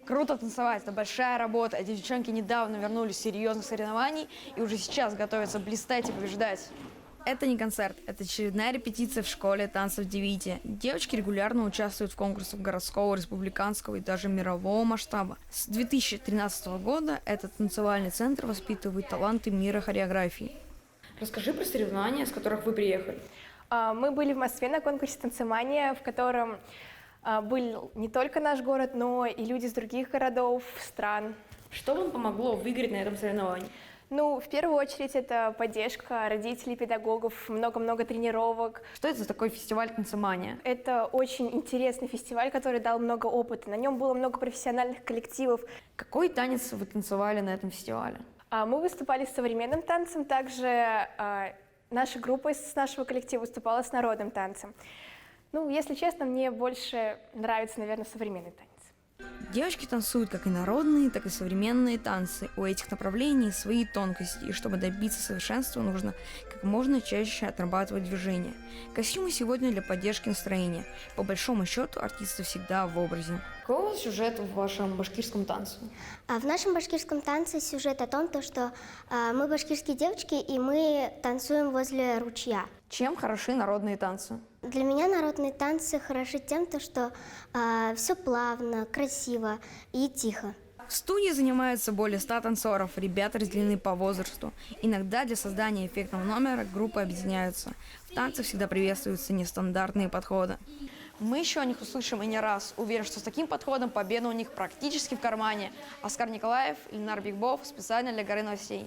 Круто танцевать, это большая работа. Эти девчонки недавно вернулись с серьезных соревнований и уже сейчас готовятся блистать и побеждать. Это не концерт, это очередная репетиция в школе танцев Девити. Девочки регулярно участвуют в конкурсах городского, республиканского и даже мирового масштаба. С 2013 года этот танцевальный центр воспитывает таланты мира хореографии. Расскажи про соревнования, с которых вы приехали. Мы были в Москве на конкурсе танцевания, в котором был не только наш город, но и люди из других городов, стран. Что вам помогло выиграть на этом соревновании? Ну, в первую очередь, это поддержка родителей, педагогов, много-много тренировок. Что это за такой фестиваль танцемания? Это очень интересный фестиваль, который дал много опыта. На нем было много профессиональных коллективов. Какой танец вы танцевали на этом фестивале? Мы выступали с современным танцем, также наша группа из нашего коллектива выступала с народным танцем. Ну, если честно, мне больше нравится, наверное, современный танец. Девочки танцуют как и народные, так и современные танцы. У этих направлений свои тонкости, и чтобы добиться совершенства, нужно как можно чаще отрабатывать движения. Костюмы сегодня для поддержки настроения. По большому счету, артисты всегда в образе. Какой у вас сюжет в вашем башкирском танце? В нашем башкирском танце сюжет о том, что мы башкирские девочки, и мы танцуем возле ручья. Чем хороши народные танцы? Для меня народные танцы хороши тем, что все плавно, красиво и тихо. В студии занимаются более 100 танцоров, ребята разделены по возрасту. Иногда для создания эффектного номера группы объединяются. В танцах всегда приветствуются нестандартные подходы. Мы еще о них услышим и не раз. Уверен, что с таким подходом победа у них практически в кармане. Оскар Николаев, Ильнар Бигбов, специально для Горы новостей.